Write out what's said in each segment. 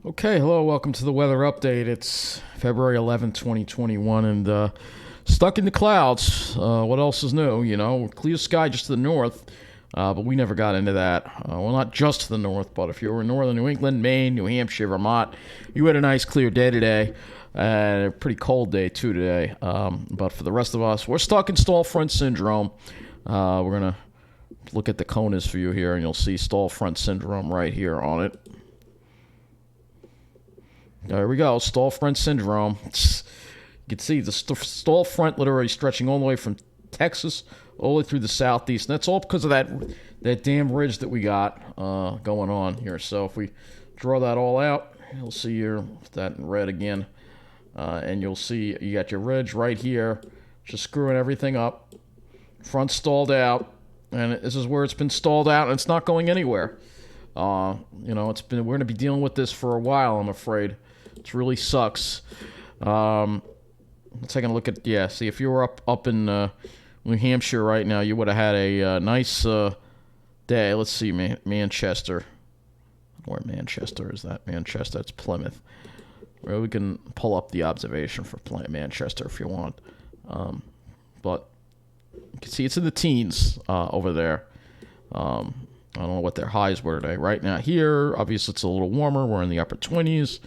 Okay, hello, welcome to the weather update. It's February 11th, 2021, and stuck in the clouds. What else is new? Clear sky just to the north, but we never got into that. Well, not just to the north, but if you were in northern New England, Maine, New Hampshire, Vermont, you had a nice clear day today. A pretty cold day, too, today. But for the rest of us, we're stuck in stall front syndrome. We're going to look at the CONUS view here, and you'll see stall front syndrome right here on it. There we go, stall front syndrome. You can see the stall front literally stretching all the way from Texas all the way through the southeast. And that's all because of that damn ridge that we got going on here. So if we draw that all out, you'll see here that in red again. And you'll see you got your ridge right here, just screwing everything up. Front stalled out, and this is where it's been stalled out, and it's not going anywhere. We're going to be dealing with this for a while, I'm afraid. It really sucks. Taking a look at, see, if you were up in New Hampshire right now, you would have had a nice day. Let's see, Manchester. Where Manchester is that? Manchester, it's Plymouth. Well, we can pull up the observation for Manchester if you want. But you can see it's in the teens over there. I don't know what their highs were today. Right now here, obviously it's a little warmer. We're in the upper 20s.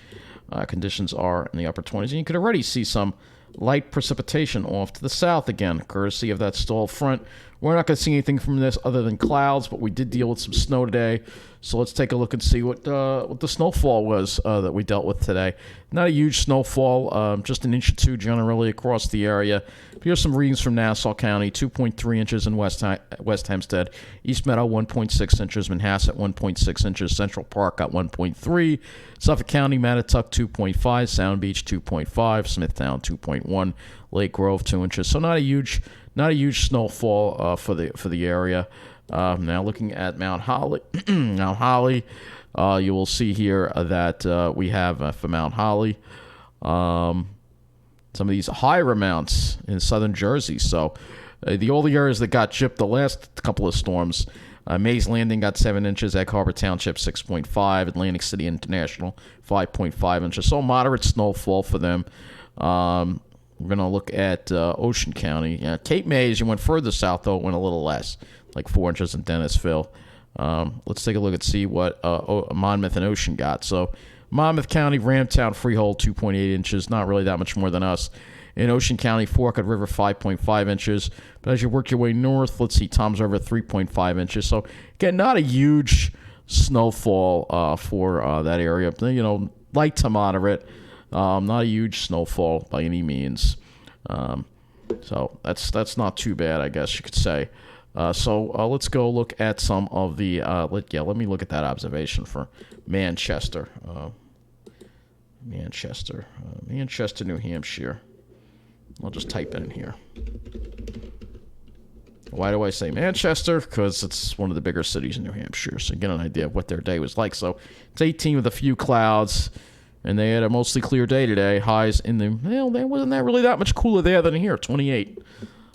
Conditions are in the upper 20s. And you could already see some light precipitation off to the south again, courtesy of that stall front. We're not going to see anything from this other than clouds, but we did deal with some snow today. So let's take a look and see what the snowfall was that we dealt with today. Not a huge snowfall, just an inch or two generally across the area. Here's some readings from Nassau County: 2.3 inches in West Hempstead, East Meadow 1.6 inches, Manhasset 1.6 inches, Central Park got 1.3, Suffolk County, Mattituck 2.5, Sound Beach 2.5, Smithtown 2.1, Lake Grove 2 inches. So not a huge snowfall for the area. Now looking at Mount Holly, you will see here that we have for Mount Holly some of these higher amounts in southern Jersey. So all the areas that got chipped the last couple of storms, Mays Landing got 7 inches, Egg Harbor Township 6.5, Atlantic City International 5.5 inches. So moderate snowfall for them. We're going to look at Ocean County. Cape May, as you went further south, though, it went a little less, like 4 inches in Dennisville. Let's take a look and see what Monmouth and Ocean got. So Monmouth County, Ramtown, Freehold, 2.8 inches. Not really that much more than us. In Ocean County, Forked River, 5.5 inches. But as you work your way north, let's see, Toms River, 3.5 inches. So, again, not a huge snowfall for that area. Light to moderate. Not a huge snowfall by any means. So that's not too bad, I guess you could say. So let's go look at some of the. Let me look at that observation for Manchester. Manchester, New Hampshire. I'll just type it in here. Why do I say Manchester? Because it's one of the bigger cities in New Hampshire. So get an idea of what their day was like. So it's 18 with a few clouds. And they had a mostly clear day today. Highs in the, there wasn't that really that much cooler there than here, 28.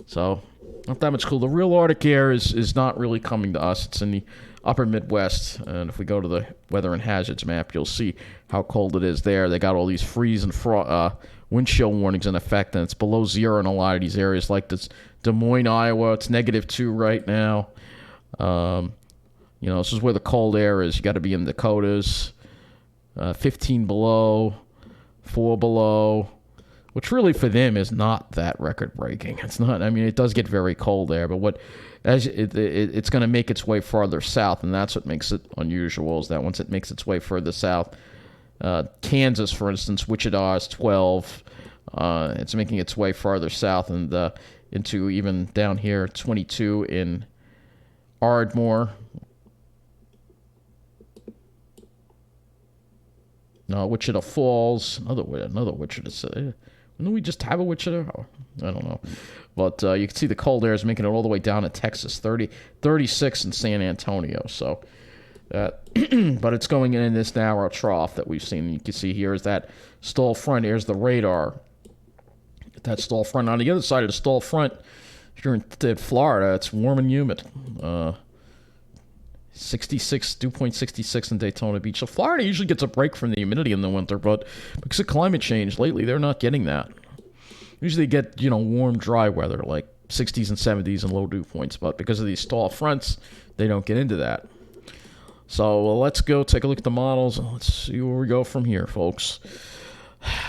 So, not that much cooler. The real Arctic air is not really coming to us. It's in the upper Midwest. And if we go to the weather and hazards map, you'll see how cold it is there. They got all these freeze and wind chill warnings in effect, and it's below zero in a lot of these areas, like this Des Moines, Iowa. It's -2 right now. This is where the cold air is. You got to be in the Dakotas. 15 below, 4 below, which really for them is not that record-breaking. It's not. I mean, it does get very cold there, but it's going to make its way farther south, and that's what makes it unusual. Is that once it makes its way further south, Kansas, for instance, Wichita is 12. It's making its way farther south and into even down here 22 in Ardmore. No, Wichita Falls, another Wichita City. Didn't we just have a Wichita? Oh, I don't know. But you can see the cold air is making it all the way down to Texas, 36 in San Antonio. So, but it's going in this narrow trough that we've seen. You can see here is that stall front. Here's the radar. That stall front. On the other side of the stall front, if you're in Florida, it's warm and humid. 66, dew point 66 in Daytona Beach. So Florida usually gets a break from the humidity in the winter, but because of climate change lately, they're not getting that. Usually they get, warm, dry weather, like 60s and 70s and low dew points, but because of these stall fronts, they don't get into that. So let's go take a look at the models. Let's see where we go from here, folks.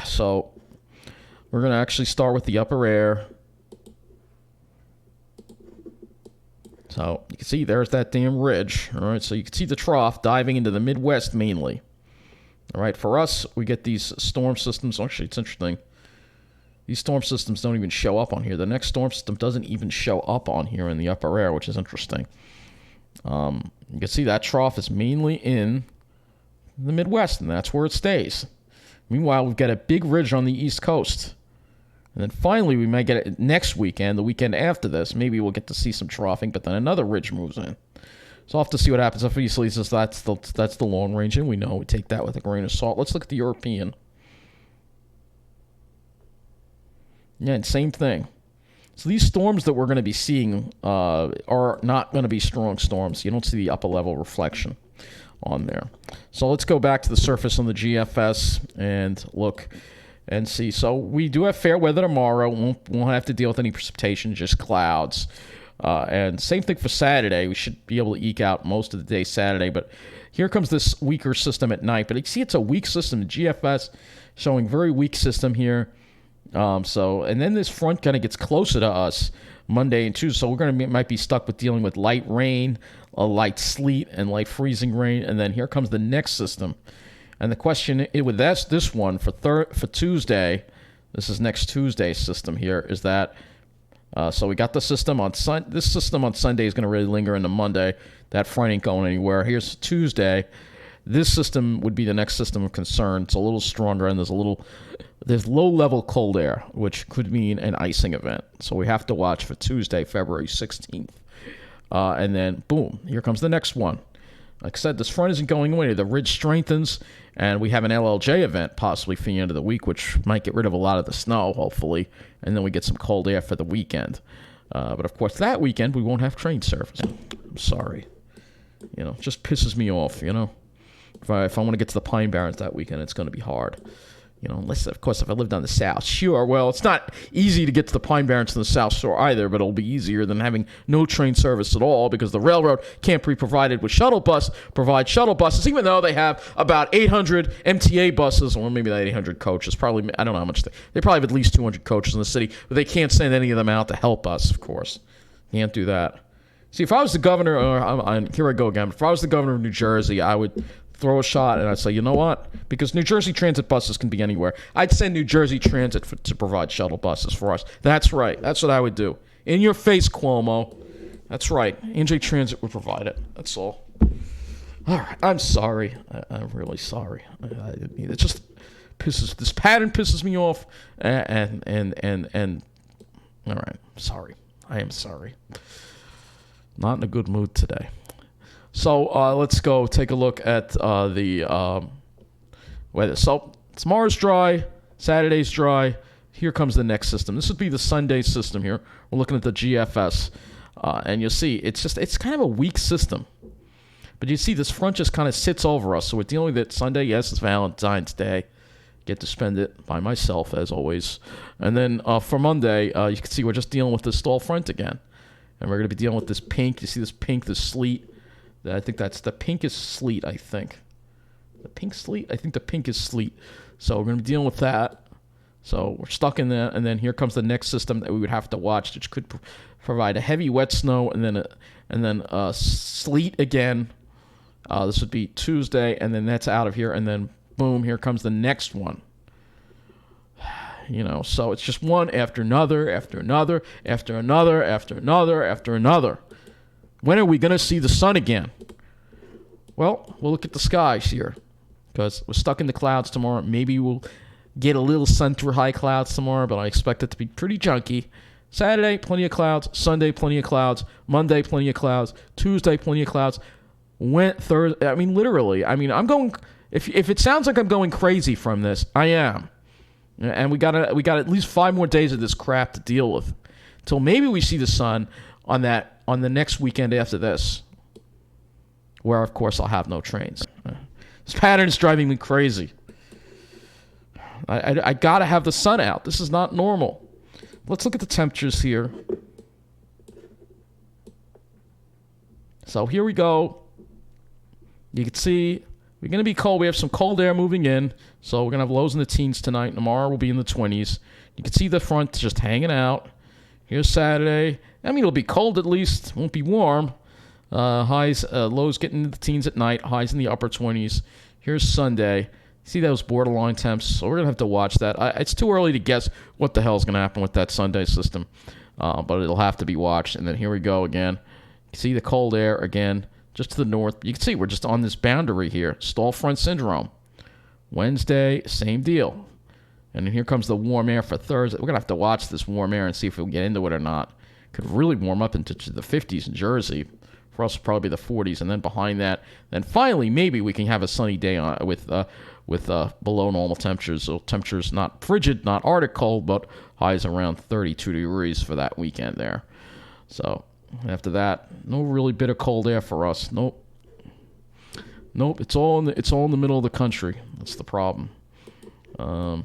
So we're going to actually start with the upper air. So you can see there's that damn ridge. All right, so you can see the trough diving into the Midwest mainly. All right, for us, we get these storm systems. Actually, it's interesting. These storm systems don't even show up on here. The next storm system doesn't even show up on here in the upper air, which is interesting. You can see that trough is mainly in the Midwest, and that's where it stays. Meanwhile, we've got a big ridge on the East Coast. And then finally, we might get it next weekend, the weekend after this. Maybe we'll get to see some troughing, but then another ridge moves in. So I'll have to see what happens. Obviously, since that's the long range, and we know we take that with a grain of salt. Let's look at the European. Yeah, and same thing. So these storms that we're going to be seeing are not going to be strong storms. You don't see the upper level reflection on there. So let's go back to the surface on the GFS and look and see. So we do have fair weather tomorrow. Won't have to deal with any precipitation, just clouds. And same thing for Saturday. We should be able to eke out most of the day Saturday. But here comes this weaker system at night. But you see it's a weak system. The GFS showing very weak system here. And then this front kind of gets closer to us Monday and Tuesday. So we're might be stuck with dealing with light rain, light sleet, and light freezing rain. And then here comes the next system. And the question with this one for Tuesday, this is next Tuesday's system here, is that so we got the system on this system on Sunday is going to really linger into Monday. That front ain't going anywhere. Here's Tuesday. This system would be the next system of concern. It's a little stronger, and there's low-level cold air, which could mean an icing event. So we have to watch for Tuesday, February 16th. And then, boom, here comes the next one. Like I said, this front isn't going away. The ridge strengthens, and we have an LLJ event possibly for the end of the week, which might get rid of a lot of the snow, hopefully, and then we get some cold air for the weekend. But, of course, that weekend we won't have train service. I'm sorry. It just pisses me off, If I want to get to the Pine Barrens that weekend, it's going to be hard. Unless, of course, if I lived on the South Shore. Well, it's not easy to get to the Pine Barrens from the South Shore either, but it'll be easier than having no train service at all because the railroad can't be provided with provide shuttle buses, even though they have about 800 MTA buses, or maybe not 800 coaches. Probably, I don't know how much. They probably have at least 200 coaches in the city, but they can't send any of them out to help us, of course. Can't do that. See, if I was the governor, here I go again. If I was the governor of New Jersey, I would throw a shot, and I'd say, you know what? Because New Jersey Transit buses can be anywhere. I'd send New Jersey Transit to provide shuttle buses for us. That's right. That's what I would do. In your face, Cuomo. That's right. NJ Transit would provide it. That's all. All right. I'm sorry. I'm really sorry. It just this pattern pisses me off, and all right. Sorry. I am sorry. Not in a good mood today. So let's go take a look at the weather. So tomorrow's dry, Saturday's dry. Here comes the next system. This would be the Sunday system here. We're looking at the GFS, and you'll see it's kind of a weak system. But you see this front just kind of sits over us. So we're dealing with it Sunday. Yes, it's Valentine's Day. Get to spend it by myself as always. And then for Monday, you can see we're just dealing with this stall front again, and we're going to be dealing with this pink. You see this pink, this sleet. I think that's the pink is sleet, I think. The pink sleet? I think the pink is sleet. So we're going to be dealing with that. So we're stuck in that. And then here comes the next system that we would have to watch, which could provide a heavy wet snow and then sleet again. This would be Tuesday, and then that's out of here. And then, boom, here comes the next one. So it's just one after another, after another, after another, after another, after another. When are we going to see the sun again? Well, we'll look at the skies here because we're stuck in the clouds tomorrow. Maybe we'll get a little sun through high clouds tomorrow, but I expect it to be pretty junky. Saturday, plenty of clouds. Sunday, plenty of clouds. Monday, plenty of clouds. Tuesday, plenty of clouds. Thursday, literally. I'm going. If it sounds like I'm going crazy from this, I am. And we got at least 5 more days of this crap to deal with, till maybe we see the sun on the next weekend after this. where, of course, I'll have no trains. This pattern is driving me crazy. I got to have the sun out. This is not normal. Let's look at the temperatures here. So here we go. You can see we're going to be cold. We have some cold air moving in. So we're going to have lows in the teens tonight. Tomorrow we'll be in the 20s. You can see the front just hanging out. Here's Saturday. I mean, it'll be cold at least. It won't be warm. Lows getting into the teens at night. Highs in the upper 20s. Here's Sunday. See those borderline temps. So we're going to have to watch that. It's too early to guess what the hell is going to happen with that Sunday system. But it'll have to be watched. And then here we go again. You see the cold air again. Just to the north. You can see we're just on this boundary here. Stall front syndrome. Wednesday, same deal. And then here comes the warm air for Thursday. We're going to have to watch this warm air and see if we'll get into it or not. Could really warm up into the 50s in Jersey. For us, probably the 40s. And then behind that, then finally, maybe we can have a sunny day on, with below normal temperatures. So temperatures not frigid, not Arctic cold, but highs around 32 degrees for that weekend there. So after that, no really bitter cold air for us. Nope. It's all in the middle of the country. That's the problem. So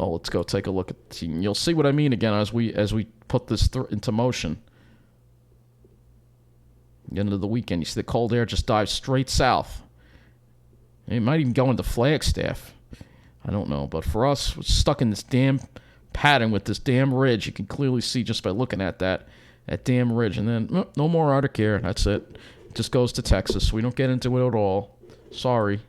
let's go take a look at the team. You'll see what I mean again as we put this into motion. The end of the weekend, you see the cold air just dives straight south. It might even go into Flagstaff. I don't know, but for us, we're stuck in this damn pattern with this damn ridge. You can clearly see just by looking at that damn ridge. And then no more Arctic air. That's it. It just goes to Texas. We don't get into it at all. Sorry.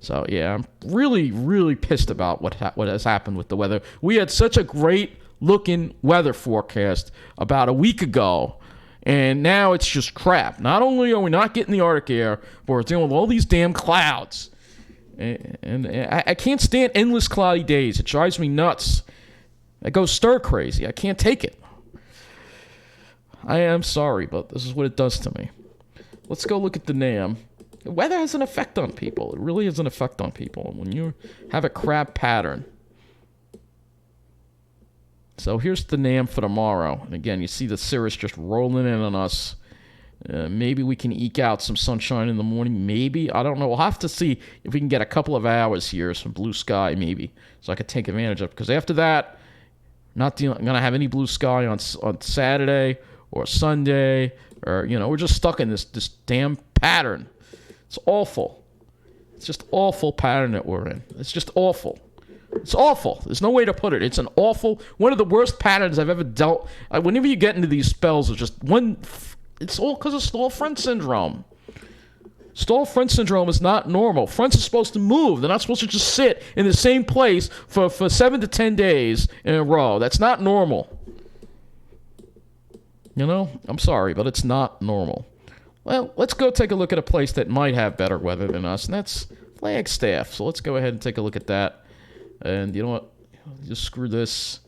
So yeah, I'm really, really pissed about what has happened with the weather. We had such a great looking weather forecast about a week ago, and now it's just crap. Not only are we not getting the Arctic air, but we're dealing with all these damn clouds. And I can't stand endless cloudy days. It drives me nuts. I go stir crazy. I can't take it. I am sorry, but this is what it does to me. Let's go look at the NAM. Weather has an effect on people. It really has an effect on people when you have a crap pattern. So here's the NAM for tomorrow. And again, you see the cirrus just rolling in on us. Maybe we can eke out some sunshine in the morning. Maybe. I don't know. We'll have to see if we can get a couple of hours here, some blue sky maybe, so I could take advantage of it. Because after that, I'm going to have any blue sky on Saturday or Sunday. Or, we're just stuck in this damn pattern. It's awful. It's just awful pattern that we're in. It's just awful. It's awful. There's no way to put it. It's one of the worst patterns I've ever dealt. Whenever you get into these spells of just one, it's all because of stall front syndrome. Stall front syndrome is not normal. Fronts are supposed to move. They're not supposed to just sit in the same place for 7 to 10 days in a row. That's not normal. I'm sorry, but it's not normal. Well, let's go take a look at a place that might have better weather than us, and that's Flagstaff. So let's go ahead and take a look at that. And you know what? Just screw this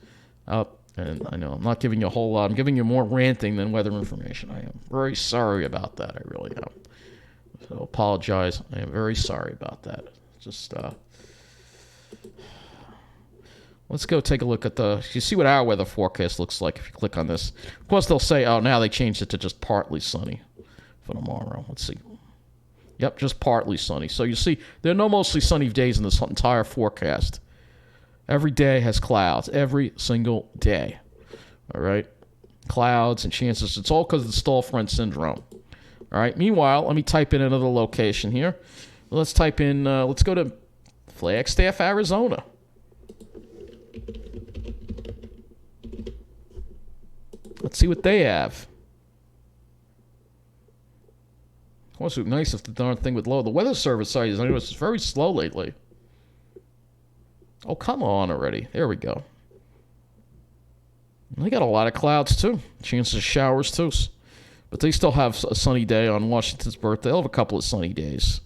up. And I know I'm not giving you a whole lot. I'm giving you more ranting than weather information. I am very sorry about that. I really am. So apologize. I am very sorry about that. Just let's go take a look at you see what our weather forecast looks like if you click on this. Of course, they'll say, oh, now they changed it to just partly sunny for tomorrow. Let's see. Yep, just partly sunny. So you see, there are no mostly sunny days in this entire forecast. Every day has clouds. Every single day. All right? Clouds and chances. It's all because of the stall front syndrome. All right? Meanwhile, let me type in another location here. Let's type in, let's go to Flagstaff, Arizona. Let's see what they have. Of course, it would be nice if the darn thing would load. The weather service site is very slow lately. Oh, come on already. There we go. They got a lot of clouds, too. Chances of showers, too. But they still have a sunny day on Washington's birthday. They'll have a couple of sunny days.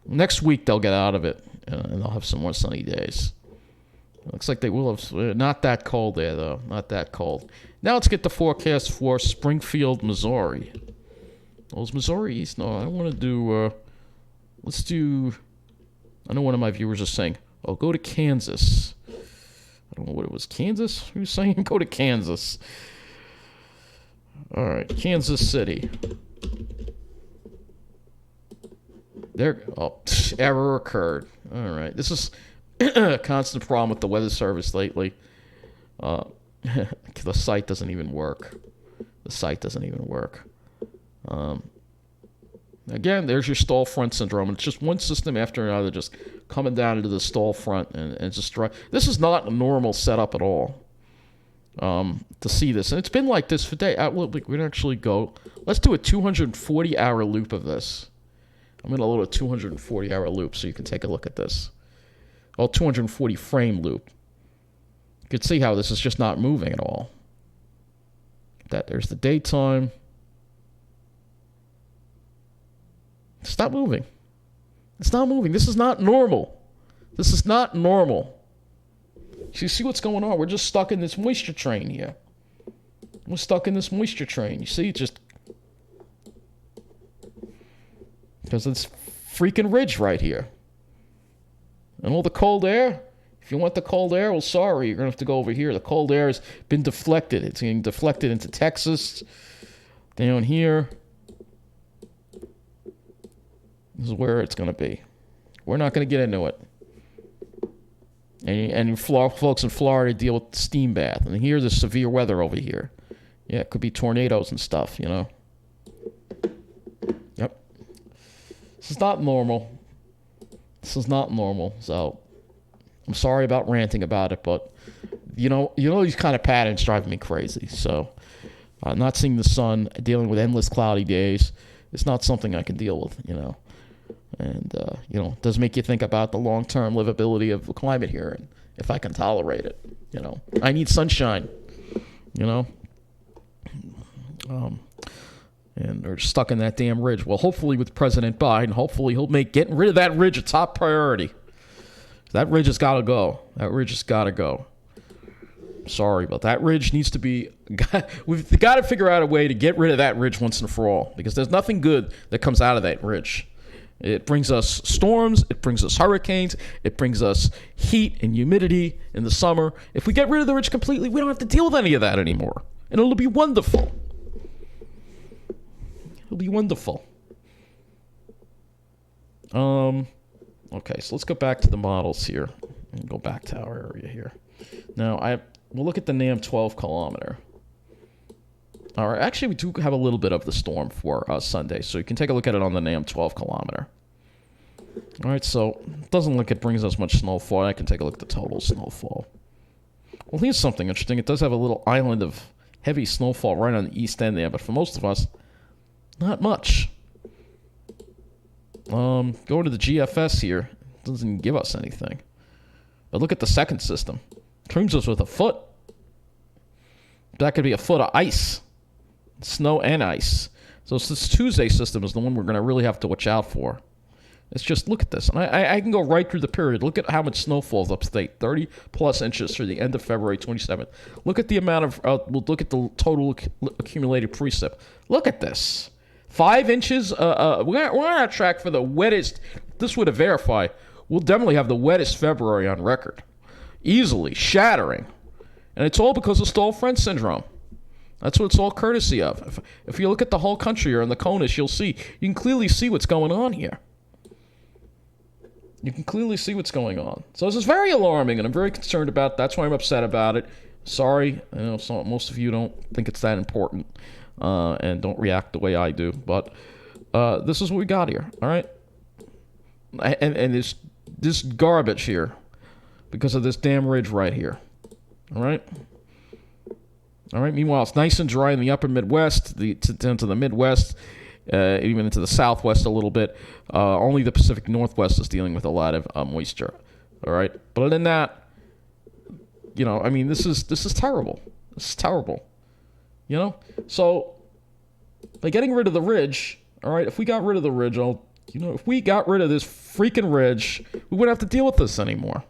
Next week, they'll get out of it, and they'll have some more sunny days. Looks like they will have. Not that cold there, though. Not that cold. Now let's get the forecast for Springfield, Missouri. Those Missouris? No, I want to do. Let's do. I know one of my viewers is saying, oh, go to Kansas. I don't know what it was. Kansas? Who was saying go to Kansas? All right, Kansas City. There. Oh, error occurred. All right, this is a constant problem with the weather service lately. The site doesn't even work. The site doesn't even work. Again, there's your stall front syndrome. It's just one system after another just coming down into the stall front and just dry. This is not a normal setup at all. To see this. And it's been like this for days. We're going to actually go. Let's do a 240-hour loop of this. I'm going to load a 240-hour loop so you can take a look at this. Oh, 240-frame loop. You can see how this is just not moving at all. There's the daytime. It's not moving. It's not moving. This is not normal. This is not normal. So you see what's going on? We're just stuck in this moisture train here. We're stuck in this moisture train. You see, just because it's freaking ridge right here. And all the cold air. If you want the cold air, well, sorry, you're going to have to go over here. The cold air has been deflected. It's getting deflected into Texas. Down here. This is where it's going to be. We're not going to get into it. And folks in Florida deal with steam bath. And here's the severe weather over here. Yeah, it could be tornadoes and stuff, you know. Yep. This is not normal. This is not normal. So, I'm sorry about ranting about it, but, you know these kind of patterns drive me crazy. So, not seeing the sun, dealing with endless cloudy days, it's not something I can deal with, you know. And, it does make you think about the long-term livability of the climate here and if I can tolerate it, you know. I need sunshine, you know. And they're stuck in that damn ridge. Well, hopefully with President Biden, hopefully he'll make getting rid of that ridge a top priority. That ridge has got to go. That ridge has got to go. Sorry, but that ridge needs to be... We've got to figure out a way to get rid of that ridge once and for all because there's nothing good that comes out of that ridge. It brings us storms. It brings us hurricanes. It brings us heat and humidity in the summer. If we get rid of the ridge completely, we don't have to deal with any of that anymore. And it'll be wonderful. It'll be wonderful. Okay, so let's go back to the models here. And go back to our area here. Now, we'll look at the NAM 12 kilometer. All right, actually, we do have a little bit of the storm for Sunday, so you can take a look at it on the NAM 12 kilometer. All right, so it doesn't look it brings us much snowfall. I can take a look at the total snowfall. Well, here's something interesting. It does have a little island of heavy snowfall right on the east end there, but for most of us, not much. Going to the GFS here, it doesn't give us anything. But look at the second system. It trims us with a foot. That could be a foot of ice. Snow and ice. So this Tuesday system is the one we're going to really have to watch out for. It's just, look at this. And I can go right through the period. Look at how much snow falls upstate. 30-plus inches through the end of February 27th. Look at the amount of, we'll look at the total accumulated precip. Look at this. 5 inches. We're on track for the wettest. This would have verified. We'll definitely have the wettest February on record. Easily. Shattering. And it's all because of stall front syndrome. That's what it's all courtesy of. If you look at the whole country or in the CONUS, you can clearly see what's going on here. You can clearly see what's going on. So this is very alarming, and I'm very concerned about it. That's why I'm upset about it. Sorry, I know most of you don't think it's that important and don't react the way I do, but this is what we got here, all right? And this garbage here because of this damn ridge right here, all right? All right. Meanwhile, it's nice and dry in the upper Midwest, into the Midwest, even into the Southwest a little bit. Only the Pacific Northwest is dealing with a lot of moisture. All right. But other than that, I mean, this is terrible. This is terrible. So by getting rid of the ridge, all right. If we got rid of the ridge, if we got rid of this freaking ridge, we wouldn't have to deal with this anymore.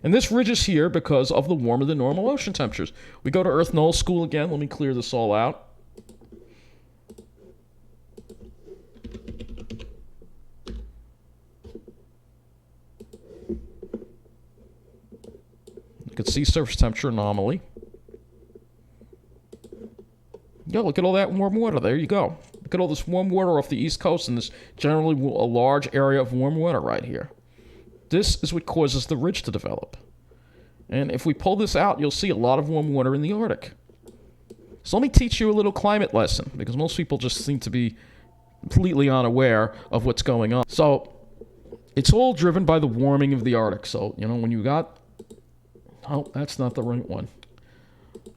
And this ridge is here because of the warmer than normal ocean temperatures. We go to Earth Knoll School again. Let me clear this all out. You can see surface temperature anomaly. Yeah, look at all that warm water. There you go. Look at all this warm water off the East Coast and this generally a large area of warm water right here. This is what causes the ridge to develop. And if we pull this out, you'll see a lot of warm water in the Arctic. So let me teach you a little climate lesson, because most people just seem to be completely unaware of what's going on. So it's all driven by the warming of the Arctic. So, when you got... Oh, that's not the right one.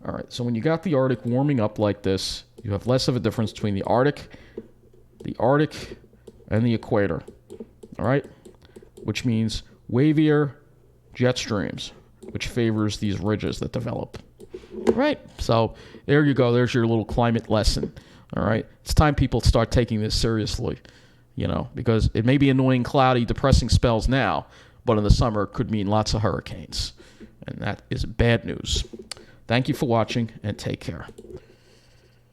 All right, so when you got the Arctic warming up like this, you have less of a difference between the Arctic, and the equator. All right? Which means wavier jet streams, which favors these ridges that develop. All right, so there you go. There's your little climate lesson. All right, it's time people start taking this seriously, because it may be annoying, cloudy, depressing spells now, but in the summer it could mean lots of hurricanes. And that is bad news. Thank you for watching, and take care.